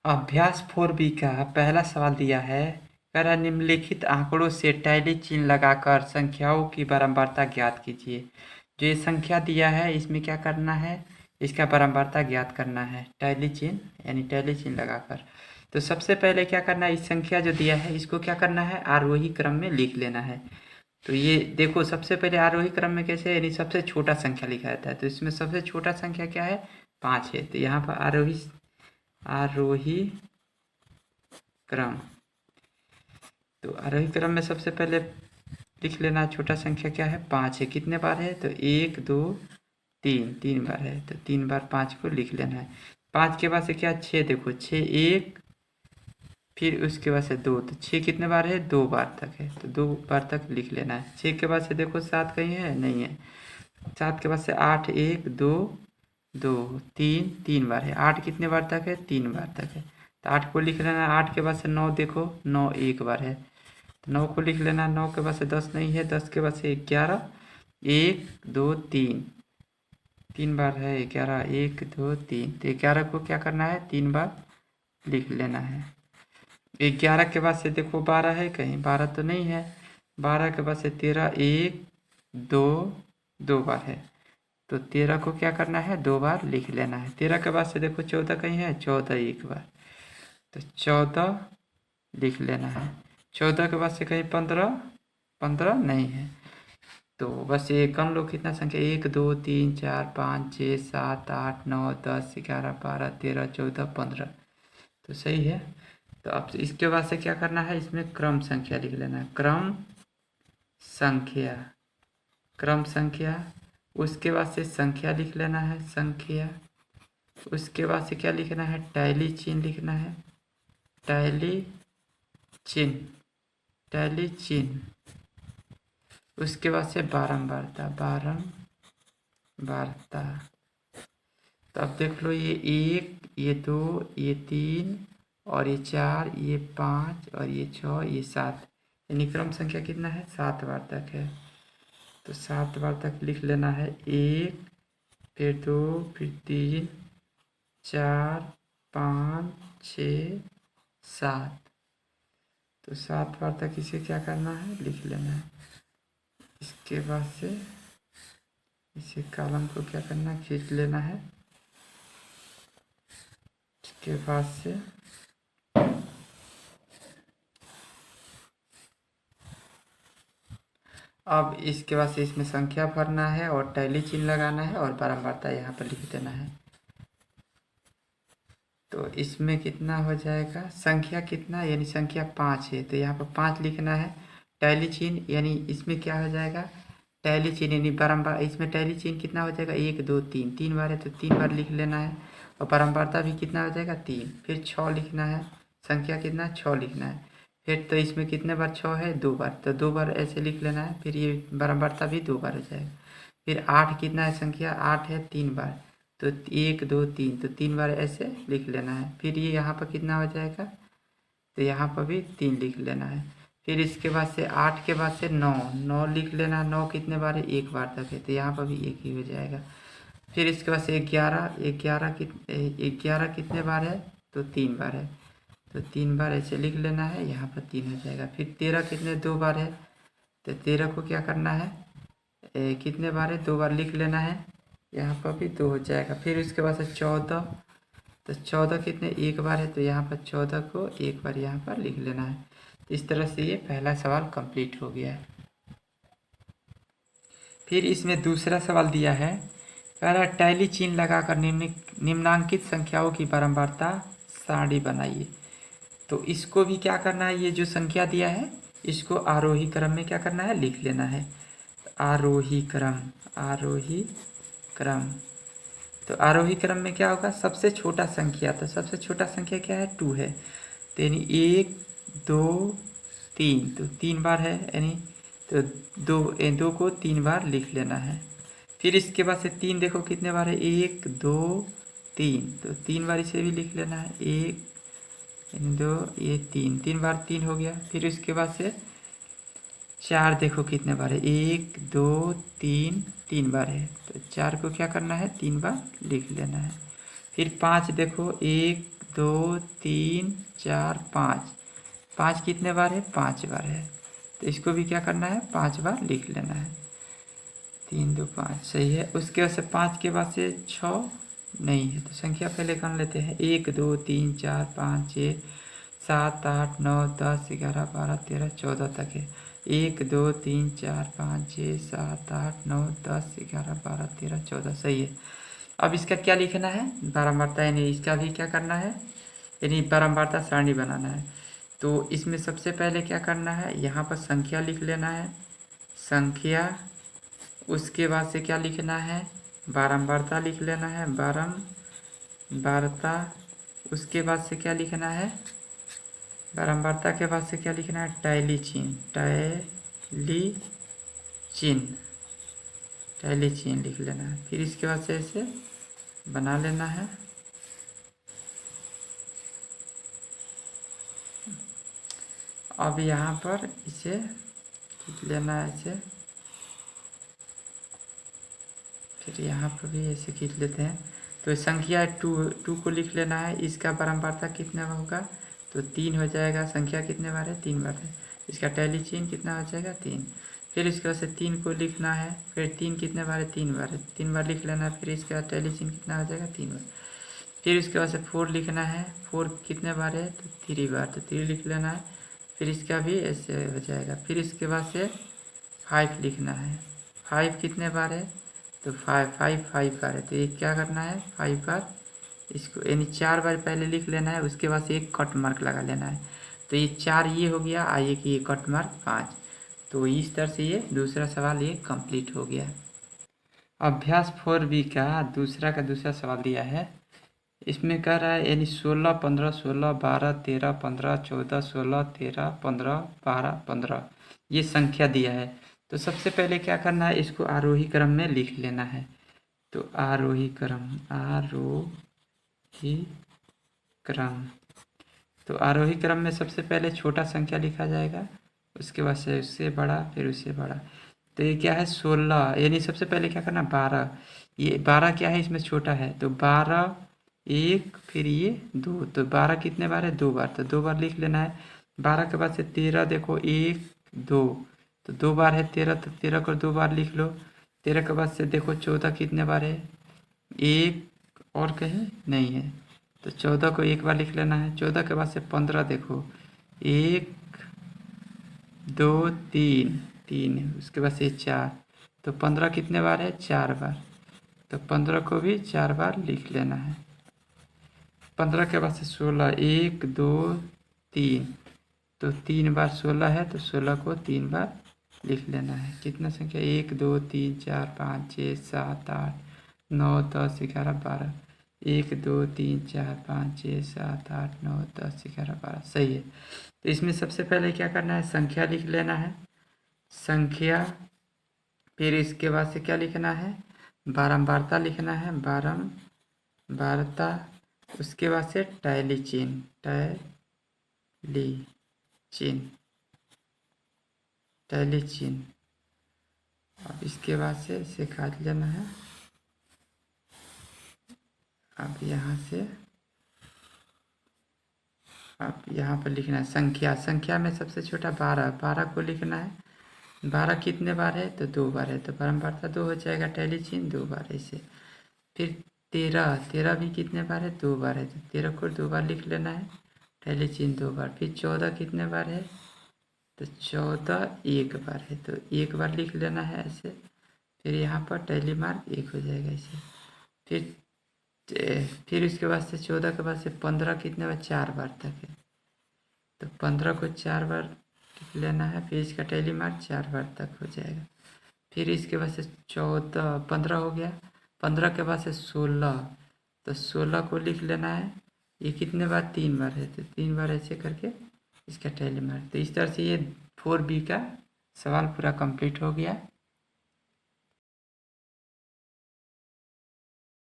अभ्यास 4B का पहला सवाल दिया है। कह रहा निम्नलिखित आंकड़ों से टैली चिन्ह लगाकर संख्याओं की बारंबारता ज्ञात कीजिए। जो ये संख्या दिया है इसमें क्या करना है, इसका बारंबारता ज्ञात करना है टैली चिन्ह यानी टैली चिन्ह लगाकर। तो सबसे पहले क्या करना है, इस संख्या जो दिया है इसको क्या करना है, आरोही क्रम में लिख लेना है। तो ये देखो सबसे पहले आरोही क्रम में कैसे, यानी सबसे छोटा संख्या लिखा जाता है। तो इसमें सबसे छोटा संख्या क्या है, 5 है। तो यहाँ पर आरोही क्रम, तो आरोही क्रम में सबसे पहले लिख लेना छोटा संख्या क्या है, 5 है। कितने बार है, तो 1 2 3, 3 बार है। तो 3 बार 5 को लिख लेना है। 5 के बाद से क्या, 6, देखो 6 1, फिर उसके बाद से 2, तो 6 कितने बार है, 2 बार तक है। तो 2 बार तक लिख लेना है। 6 के बाद से देखो 7 कहीं है, नहीं है। 7 के बाद से 8 1 2 2 3, 3 बार है। 8 कितने बार तक है, 3 बार तक है। तो 8 को लिख लेना। 8 के बाद से 9, देखो 9 1 बार है। तो 9 को लिख लेना। 9 के बाद से 10 नहीं है। 10 के बाद से 11 1 2 3, 3 बार है 11 1 2 3। तो 11 को क्या करना है, 3 बार लिख लेना है। 11 के बाद से देखो 12 है कहीं, 12 तो नहीं है। 12 के बाद से 13 1 2, 2 बार है। तो 13 को क्या करना है, 2 बार लिख लेना है। 13 के बाद से देखो 14 कहीं है, 14 1 बार। तो 14 लिख लेना है। 14 के बाद से कहीं 15, 15 नहीं है। तो बस ये कम लोग कितना संख्या, 1 2 3 4 5 6 7 8 9 10 11 12 13 14 15। तो सही है। तो अब इसके बाद से क्या करना है, इसमें क्रम संख्या लिख लेना है। क्रम संख्या, क्रम संख्या। उसके बाद से संख्या लिख लेना है, संख्या। उसके बाद से क्या लिखना है, टैली चिन्ह लिखना है। टैली चिन्ह, टैली चिन्ह। उसके बाद से बारंबारता, बारंबारता। तो अब देख लो, ये 1 ये 2 ये 3 और ये 4 ये 5 और ये 6 ये 7, यानी क्रम संख्या कितना है, 7 बार तक है। तो 7 बार तक लिख लेना है। 1 फिर 2 फिर 3 4 5 6 7। तो 7 बार तक इसे क्या करना है, लिख लेना है। इसके बाद से इसे कॉलम को क्या करना है, खींच लेना है। इसके बाद से अब इसके बाद से इसमें संख्या भरना है और टैली चिन्ह लगाना है और बारंबारता यहाँ पर लिख देना है। तो इसमें कितना हो जाएगा, संख्या कितना, यानी संख्या 5 है। तो यहाँ पर 5 लिखना है। टैली चिन्ह यानी इसमें क्या हो जाएगा, टैली चिन्ह यानी बारंबार, इसमें टैली चिन्ह कितना हो जाएगा, 1 2 3, 3 बार है तो 3 बार लिख लेना है। और बारंबारता भी कितना हो जाएगा, 3। फिर 6 लिखना है, संख्या कितना 6 लिखना है। फिर तो इसमें कितने बार 6 है, 2 बार, तो 2 बार ऐसे लिख लेना है। फिर ये बारंबारता भी 2 बार हो जाएगा। फिर 8 कितना है, संख्या 8 है 3 बार, तो 1 2 3, तो 3 बार ऐसे लिख लेना है। फिर ये यहाँ पर कितना हो जाएगा, तो यहाँ पर भी 3 लिख लेना है। फिर इसके बाद से 8 के बाद से 9, 9 लिख लेना। 9 कितने बार है, 1 बार तक है, तो यहाँ पर भी 1 ही हो जाएगा। फिर इसके बाद से 11, 11 कितने बार है, तो 3 बार है, तो 3 बार ऐसे लिख लेना है। यहाँ पर 3 हो जाएगा। फिर 13 कितने, 2 बार है, तो 13 को क्या करना है, कितने बार है, 2 बार लिख लेना है। यहाँ पर भी 2 हो जाएगा। फिर उसके बाद से 14, तो 14 कितने, 1 बार है, तो यहाँ पर 14 को 1 बार यहाँ पर लिख लेना है। तो इस तरह से ये पहला सवाल कंप्लीट हो गया है। फिर इसमें दूसरा सवाल दिया है, कह रहा टैली चिन्ह लगाकर निम्नांकित संख्याओं की बारंबारता सारणी बनाइए। तो इसको भी क्या करना है, ये जो संख्या दिया है इसको आरोही क्रम में क्या करना है, लिख लेना है। आरोही क्रम, आरोही क्रम। तो आरोही क्रम में क्या होगा, सबसे छोटा संख्या, तो सबसे छोटा संख्या क्या है, 2 है। तो यानी 1 2 3, तो 3 बार है, यानी तो 2 को 3 बार लिख लेना है। फिर इसके बाद से 3 देखो कितने बार है, 1 2 3, तो 3 बार इसे भी लिख लेना है। 1 2 ये 3, 3 बार 3 हो गया। फिर इसके बाद से 4 देखो कितने बार है, 1 2 3, 3 बार है, तो 4 को क्या करना है, 3 बार लिख लेना है। फिर 5 देखो, 1 2 3 4 5, 5 कितने बार है? 5 बार है। तो इसको भी क्या करना है? 5 बार लिख लेना है। 3 2 5 सही है। उसके बाद से 5 के बाद से 6 नहीं है, तो संख्या पहले गण लेते हैं। 1 2 3 4 5 6 7 8 9 10 11 12 13 14 तक है। 1 2 3 4 5 6 7 8 9 10 11 12 13 14 सही है। अब इसका क्या लिखना है? बारंबारता, यानी इसका भी क्या करना है? यानी बारंबारता सारणी बनाना है। तो इसमें सबसे पहले क्या करना है? यहाँ पर संख्या लिख लेना है, संख्या। उसके बाद से क्या लिखना है? बारंबारता लिख लेना है, बारंबारता। उसके बाद से क्या लिखना है? बारंबारता के बाद से क्या लिखना है? टैली चिन्ह, टैली चिन्ह, टैली चिन्ह लिख लेना है। फिर इसके बाद से ऐसे बना लेना है। अब यहाँ पर इसे लिख लेना है ऐसे, फिर यहाँ पर भी ऐसे खींच लेते हैं। तो संख्या टू को लिख लेना है। इसका बारंबारता कितना होगा? तो 3 हो जाएगा। संख्या कितने बार है? 3 बार है। इसका टैली चिन्ह कितना हो जाएगा? 3। फिर इसके बाद से 3 को लिखना है। फिर 3 कितने बार है? 3 बार है, 3 बार लिख लेना है। फिर इसका टैली चिन्ह कितना हो जाएगा? 3 बार। फिर इसके बाद से 4 लिखना है। 4 कितने बार है? तो 3 बार, तो 3 लिख लेना है। फिर इसका भी ऐसे हो जाएगा। फिर इसके बाद से 5 लिखना है। 5 कितने बार है? तो 5 बार है। तो ये क्या करना है? 5 बार इसको, यानी 4 बार पहले लिख लेना है। उसके बाद से एक कट मार्क लगा लेना है। तो ये 4 ये हो गया, आइए कि ये कट मार्क 5। तो इस तरह से ये दूसरा सवाल ये कंप्लीट हो गया। अभ्यास 4B का दूसरा सवाल दिया है। इसमें कह रहा है यानी 16 15 16 12 13 15 14 16 13 15 12 15 ये संख्या दिया है। तो सबसे पहले क्या करना है? इसको आरोही क्रम में लिख लेना है। तो आरोही क्रम, आरोही क्रम। तो आरोही क्रम में सबसे पहले छोटा संख्या लिखा जाएगा, उसके बाद से उससे बड़ा, फिर उससे बड़ा। तो ये क्या है? 16, यानी सबसे पहले क्या करना? 12। ये 12 क्या है? इसमें छोटा है, तो 12 1, फिर ये 2। तो 12 कितने बार है? 2 बार, तो 2 बार लिख लेना है। 12 के बाद से 13 देखो, 1 2, तो 2 बार है 13, तो 13 को 2 बार लिख लो। 13 के बाद से देखो 14 कितने बार है? 1 और कहीं नहीं है, तो 14 को 1 बार लिख लेना है। 14 के बाद से 15 देखो, 1 2 3 3 है, उसके बाद से 4, तो 15 कितने बार है? 4 बार, तो 15 को भी 4 बार लिख लेना है। 15 के बाद से 16, 1 2 3, तो 3 बार 16 है, तो 16 को 3 बार लिख लेना है। कितना संख्या? 1 2 3 4 5 6 7 8 9 10 11 12, 1 2 3 4 5 6 7 8 9 10 11 12 सही है। तो इसमें सबसे पहले क्या करना है? संख्या लिख लेना है, संख्या। फिर इसके बाद से क्या लिखना है? बारंबारता लिखना है, बारंबारता। उसके बाद से टैली चिन्ह, टैली चिन्ह, टैली चिन्ह। अब इसके बाद से इसे काट लेना है। अब यहाँ से अब यहाँ पर लिखना है संख्या। संख्या में सबसे छोटा 12, 12 को लिखना है। 12 कितने बार है? तो 2 बार है, तो बारंबारता 2 हो जाएगा, टैली चिन्ह 2 बार ऐसे। फिर 13, 13 भी कितने बार है? 2 बार है, तो 13 को 2 बार लिख लेना है, टैली चिन्ह 2 बार। फिर 14 कितने बार है? तो 14 1 बार है, तो 1 बार लिख लेना है ऐसे। फिर यहाँ पर टैली मार्क 1 हो जाएगा ऐसे। फिर उसके बाद से 14 के बाद से 15 कितने बार? 4 बार तक है, तो 15 को 4 बार लिख लेना है। फिर इसका टैली मार्क 4 बार तक हो जाएगा। फिर इसके बाद से 14 15 हो गया। 15 के बाद से 16, तो 16 को लिख लेना है। ये कितने बार? 3 बार है, तो 3 बार ऐसे करके इसका टैली मार्क। तो इस तरह से ये 4B का सवाल पूरा कंप्लीट हो गया।